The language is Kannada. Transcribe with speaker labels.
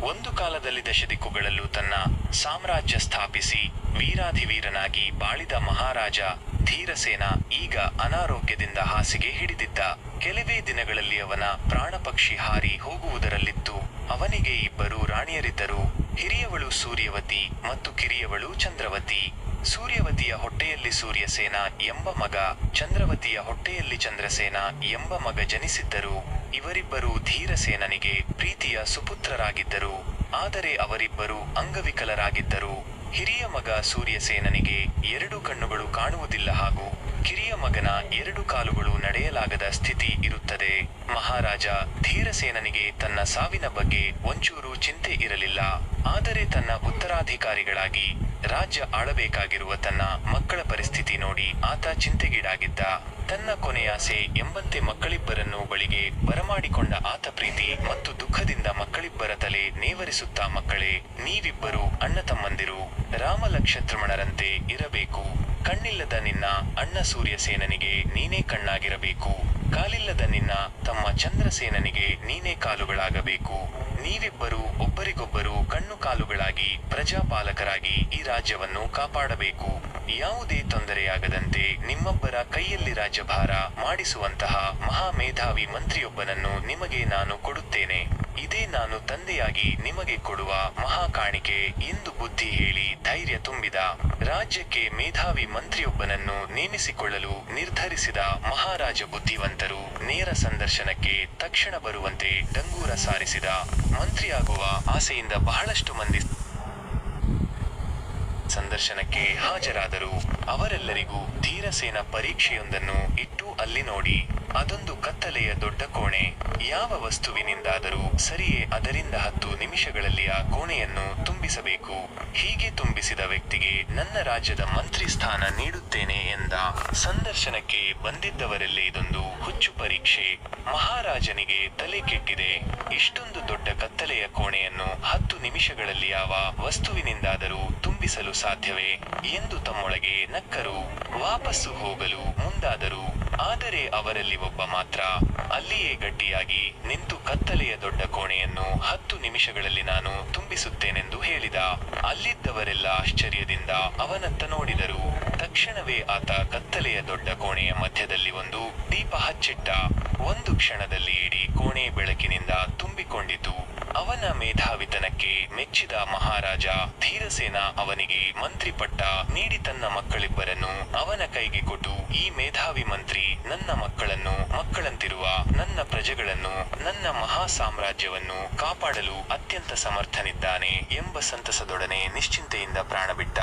Speaker 1: ಒಂದು ಕಾಲದಲ್ಲಿ ದಶದಿಕ್ಕುಗಳಲ್ಲೂ ತನ್ನ ಸಾಮ್ರಾಜ್ಯ ಸ್ಥಾಪಿಸಿ ವೀರಾಧಿವೀರನಾಗಿ ಬಾಳಿದ ಮಹಾರಾಜ ಧೀರಸೇನ ಈಗ ಅನಾರೋಗ್ಯದಿಂದ ಹಾಸಿಗೆ ಹಿಡಿದಿದ್ದ. ಕೆಲವೇ ದಿನಗಳಲ್ಲಿ ಅವನ ಪ್ರಾಣಪಕ್ಷಿ ಹಾರಿ ಹೋಗುವುದರಲ್ಲಿತ್ತು. ಅವನಿಗೆ ಇಬ್ಬರು ರಾಣಿಯರಿದ್ದರು. ಹಿರಿಯವಳು ಸೂರ್ಯವತಿ ಮತ್ತು ಕಿರಿಯವಳು ಚಂದ್ರವತಿ. ಸೂರ್ಯವತಿಯ ಹೊಟ್ಟೆಯಲ್ಲಿ ಸೂರ್ಯಸೇನ ಎಂಬ ಮಗ, ಚಂದ್ರವತಿಯ ಹೊಟ್ಟೆಯಲ್ಲಿ ಚಂದ್ರಸೇನ ಎಂಬ ಮಗ ಜನಿಸಿದ್ದರು. ಇವರಿಬ್ಬರೂ ಧೀರಸೇನನಿಗೆ ಪ್ರೀತಿಯ ಸುಪುತ್ರರಾಗಿದ್ದರು. ಆದರೆ ಅವರಿಬ್ಬರು ಅಂಗವಿಕಲರಾಗಿದ್ದರು. ಹಿರಿಯ ಮಗ ಸೂರ್ಯಸೇನನಿಗೆ 2 ಕಣ್ಣುಗಳು ಕಾಣುವುದಿಲ್ಲ ಹಾಗೂ ಕಿರಿಯ ಮಗನ 2 ಕಾಲುಗಳು ನಡೆಯಲಾಗದ ಸ್ಥಿತಿ ಇರುತ್ತದೆ. ಮಹಾರಾಜ ಧೀರಸೇನನಿಗೆ ತನ್ನ ಸಾವಿನ ಬಗ್ಗೆ ಒಂಚೂರು ಚಿಂತೆ ಇರಲಿಲ್ಲ. ಆದರೆ ತನ್ನ ಉತ್ತರಾಧಿಕಾರಿಗಳಾಗಿ ರಾಜ್ಯ ಆಳಬೇಕಾಗಿರುವ ತನ್ನ ಮಕ್ಕಳ ಪರಿಸ್ಥಿತಿ ನೋಡಿ ಆತ ಚಿಂತೆಗೀಡಾಗಿದ್ದ. ತನ್ನ ಕೊನೆಯಾಸೆ ಎಂಬಂತೆ ಮಕ್ಕಳಿಬ್ಬರನ್ನು ಬಳಿಗೆ ಬರಮಾಡಿಕೊಂಡ ಆತ ಪ್ರೀತಿ ಮತ್ತು ದುಃಖದಿಂದ ಮಕ್ಕಳಿಬ್ಬರ ತಲೆ ನೇವರಿಸುತ್ತಾ, ಮಕ್ಕಳೇ, ನೀವಿಬ್ಬರು ಅಣ್ಣ ತಮ್ಮಂದಿರು, ರಾಮಲಕ್ಷ್ಮಣರಂತೆ ಇರಬೇಕು. ಕಣ್ಣಿಲ್ಲದ ನಿನ್ನ ಅಣ್ಣ ಸೂರ್ಯಸೇನನಿಗೆ ನೀನೇ ಕಣ್ಣಾಗಿರಬೇಕು. ಕಾಲಿಲ್ಲದ ನಿನ್ನ ತಮ್ಮ ಚಂದ್ರಸೇನನಿಗೆ ನೀನೇ ಕಾಲುಗಳಾಗಬೇಕು. ನೀವಿಬ್ಬರು ಒಬ್ಬರಿಗೊಬ್ಬರು ಕಣ್ಣು ಕಾಲುಗಳಾಗಿ ಪ್ರಜಾಪಾಲಕರಾಗಿ ಈ ರಾಜ್ಯವನ್ನು ಕಾಪಾಡಬೇಕು. ಯಾವುದೇ ತೊಂದರೆಯಾಗದಂತೆ ನಿಮ್ಮೊಬ್ಬರ ಕೈಯಲ್ಲಿ ರಾಜ್ಯಭಾರ ಮಾಡಿಸುವಂತಹ ಮಹಾಮೇಧಾವಿ ಮಂತ್ರಿಯೊಬ್ಬನನ್ನು ನಿಮಗೆ ನಾನು ಕೊಡುತ್ತೇನೆ. ಇದೇ ನಾನು ತಂದೆಯಾಗಿ ನಿಮಗೆ ಕೊಡುವ ಮಹಾ ಕಾಣಿಕೆ ಎಂದು ಬುದ್ಧಿ ಹೇಳಿ ಧೈರ್ಯ ತುಂಬಿದ. ರಾಜ್ಯಕ್ಕೆ ಮೇಧಾವಿ ಮಂತ್ರಿಯೊಬ್ಬನನ್ನು ನೇಮಿಸಿಕೊಳ್ಳಲು ನಿರ್ಧರಿಸಿದ ಮಹಾರಾಜ ಬುದ್ಧಿವಂತರು ನೇರ ಸಂದರ್ಶನಕ್ಕೆ ತಕ್ಷಣ ಬರುವಂತೆ ಡಂಗೂರ ಸಾರಿಸಿದ. ಮಂತ್ರಿಯಾಗುವ ಆಸೆಯಿಂದ ಬಹಳಷ್ಟು ಮಂದಿ ಸಂದರ್ಶನಕ್ಕೆ ಹಾಜರಾದರು. ಅವರೆಲ್ಲರಿಗೂ ಧೀರಸೇನ ಪರೀಕ್ಷೆಯೊಂದನ್ನು ಇಟ್ಟು ಅಲ್ಲಿ ನೋಡಿ. ಅದೊಂದು ಕತ್ತಲೆಯ ದೊಡ್ಡ ಕೋಣೆ. ಯಾವ ವಸ್ತುವಿನಿಂದಾದರೂ ಸರಿಯೇ ಅದರಿಂದ 10 ನಿಮಿಷಗಳಲ್ಲಿ ಆ ಕೋಣೆಯನ್ನು ತುಂಬಿಸಬೇಕು. ಹೀಗೆ ತುಂಬಿಸಿದ ವ್ಯಕ್ತಿಗೆ ನನ್ನ ರಾಜ್ಯದ ಮಂತ್ರಿ ಸ್ಥಾನ ನೀಡುತ್ತೇನೆ ಎಂದ. ಸಂದರ್ಶನಕ್ಕೆ ಬಂದಿದ್ದವರೆಲ್ಲೇ ಇದೊಂದು ಹುಚ್ಚು ಪರೀಕ್ಷೆ. ಮಹಾರಾಜನಿಗೆ ತಲೆ ಕೆಟ್ಟಿದೆ. ಇಷ್ಟೊಂದು ದೊಡ್ಡ ಕತ್ತಲೆಯ ಕೋಣೆಯನ್ನು 10 ನಿಮಿಷಗಳಲ್ಲಿ ಯಾವ ವಸ್ತುವಿನಿಂದಾದರೂ ತುಂಬಿಸಲು ಸಾಧ್ಯವೇ ಎಂದು ತಮ್ಮೊಳಗೆ ನಕ್ಕರು. ವಾಪಸ್ಸು ಹೋಗಲು ಮುಂದಾದರು. ಆದರೆ ಅವರಲ್ಲಿ ಒಬ್ಬ ಮಾತ್ರ ಅಲ್ಲಿಯೇ ಗಟ್ಟಿಯಾಗಿ ನಿಂತು ಕತ್ತಲೆಯ ದೊಡ್ಡ ಕೋಣೆಯನ್ನು 10 ನಿಮಿಷಗಳಲ್ಲಿ ನಾನು ತುಂಬಿಸುತ್ತೇನೆಂದು ಹೇಳಿದ. ಅಲ್ಲಿದ್ದವರೆಲ್ಲ ಆಶ್ಚರ್ಯದಿಂದ ಅವನತ್ತ ನೋಡಿದರು. ತಕ್ಷಣವೇ ಆತ ಕತ್ತಲೆಯ ದೊಡ್ಡ ಕೋಣೆಯ ಮಧ್ಯದಲ್ಲಿ ಒಂದು ದೀಪ ಹಚ್ಚಿಟ್ಟ. ಒಂದು ಕ್ಷಣದಲ್ಲಿ ಇಡೀ ಕೋಣೆ ಬೆಳಕಿನಿಂದ ತುಂಬಿಕೊಂಡಿತು. ಅವನ ಮೇಧಾವಿತನಕ್ಕೆ ಮೆಚ್ಚಿದ ಮಹಾರಾಜ ಧೀರಸೇನ ಅವನಿಗೆ ಮಂತ್ರಿ ಪಟ್ಟ ನೀಡಿ ತನ್ನ ಮಕ್ಕಳಿಬ್ಬರನ್ನು ಅವನ ಕೈಗೆ ಕೊಟ್ಟು, ಈ ಮೇಧಾವಿ ಮಂತ್ರಿ ನನ್ನ ಮಕ್ಕಳನ್ನು, ಮಕ್ಕಳಂತಿರುವ ನನ್ನ ಪ್ರಜೆಗಳನ್ನು, ನನ್ನ ಮಹಾ ಸಾಮ್ರಾಜ್ಯವನ್ನು ಕಾಪಾಡಲು ಅತ್ಯಂತ ಸಮರ್ಥನಿದ್ದಾನೆ ಎಂಬ ಸಂತಸದೊಡನೆ ನಿಶ್ಚಿಂತೆಯಿಂದ ಪ್ರಾಣಬಿಟ್ಟ.